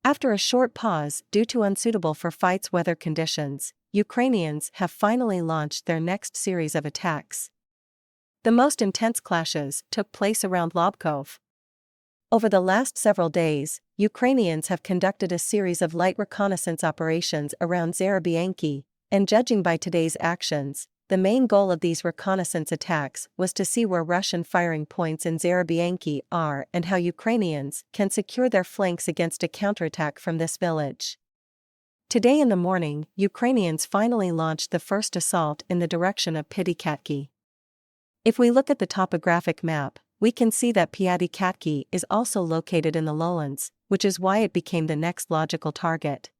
After a short pause due to unsuitable for fights weather conditions, Ukrainians have finally launched their next series of attacks. The most intense clashes took place around Lobkov. Over the last several days, Ukrainians have conducted a series of light reconnaissance operations around Zarabianki, and judging by today's actions, the main goal of these reconnaissance attacks was to see where Russian firing points in Zarabianki are and how Ukrainians can secure their flanks against a counterattack from this village. Today in the morning, Ukrainians finally launched the first assault in the direction of Piatikatki. If we look at the topographic map, we can see that Piatikatki is also located in the lowlands, which is why it became the next logical target.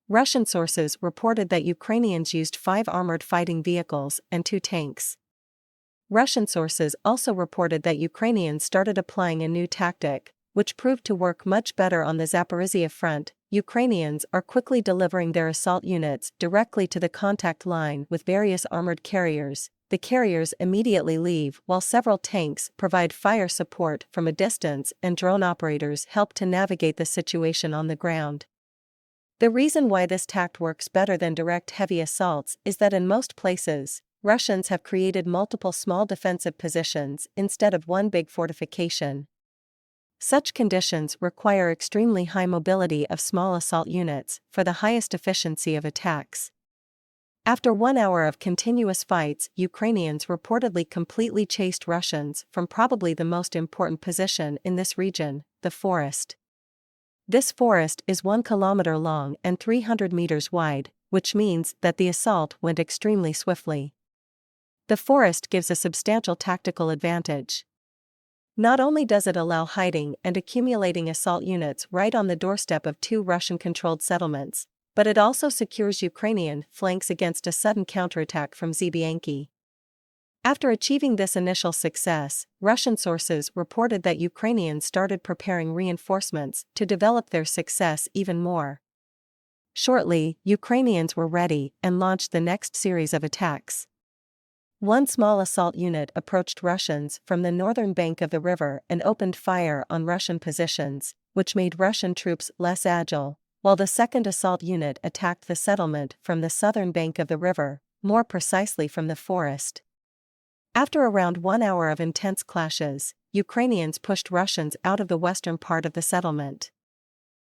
Russian sources reported that Ukrainians used 5 armored fighting vehicles and 2 tanks. Russian sources also reported that Ukrainians started applying a new tactic, which proved to work much better on the Zaporizhia front. Ukrainians are quickly delivering their assault units directly to the contact line with various armored carriers. The carriers immediately leave while several tanks provide fire support from a distance and drone operators help to navigate the situation on the ground. The reason why this tact works better than direct heavy assaults is that in most places, Russians have created multiple small defensive positions instead of one big fortification. Such conditions require extremely high mobility of small assault units for the highest efficiency of attacks. After 1 hour of continuous fights, Ukrainians reportedly completely chased Russians from probably the most important position in this region, the forest. This forest is 1 kilometer long and 300 meters wide, which means that the assault went extremely swiftly. The forest gives a substantial tactical advantage. Not only does it allow hiding and accumulating assault units right on the doorstep of 2 Russian-controlled settlements, but it also secures Ukrainian flanks against a sudden counterattack from Zabianki. After achieving this initial success, Russian sources reported that Ukrainians started preparing reinforcements to develop their success even more. Shortly, Ukrainians were ready and launched the next series of attacks. 1 small assault unit approached Russians from the northern bank of the river and opened fire on Russian positions, which made Russian troops less agile, while the second assault unit attacked the settlement from the southern bank of the river, more precisely from the forest. After around 1 hour of intense clashes, Ukrainians pushed Russians out of the western part of the settlement.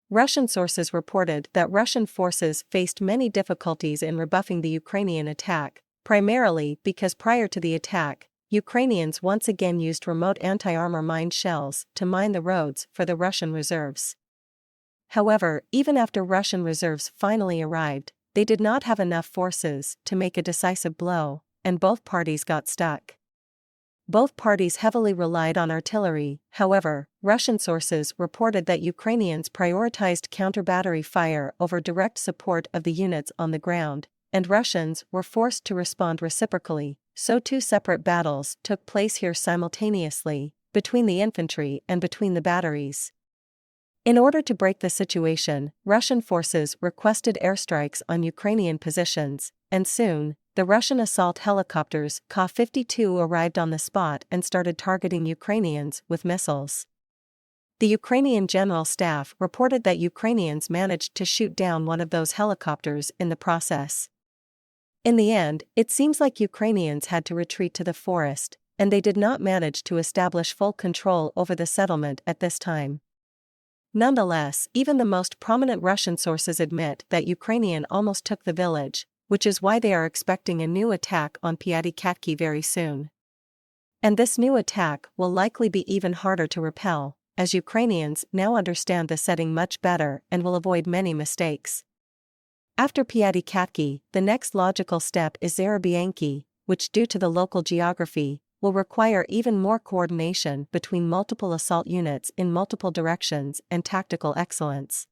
Russian sources reported that Russian forces faced many difficulties in rebuffing the Ukrainian attack, primarily because prior to the attack, Ukrainians once again used remote anti-armor mine shells to mine the roads for the Russian reserves. However, even after Russian reserves finally arrived, they did not have enough forces to make a decisive blow, and both parties got stuck. Both parties heavily relied on artillery. However, Russian sources reported that Ukrainians prioritized counter-battery fire over direct support of the units on the ground, and Russians were forced to respond reciprocally, so 2 separate battles took place here simultaneously, between the infantry and between the batteries. In order to break the situation, Russian forces requested airstrikes on Ukrainian positions, and soon, the Russian assault helicopters Ka-52 arrived on the spot and started targeting Ukrainians with missiles. The Ukrainian General Staff reported that Ukrainians managed to shoot down one of those helicopters in the process. In the end, it seems like Ukrainians had to retreat to the forest, and they did not manage to establish full control over the settlement at this time. Nonetheless, even the most prominent Russian sources admit that Ukrainian almost took the village, which is why they are expecting a new attack on Piatikatki very soon. And this new attack will likely be even harder to repel, as Ukrainians now understand the setting much better and will avoid many mistakes. After Piatikatki, the next logical step is Zarabianki, which due to the local geography, will require even more coordination between multiple assault units in multiple directions and tactical excellence.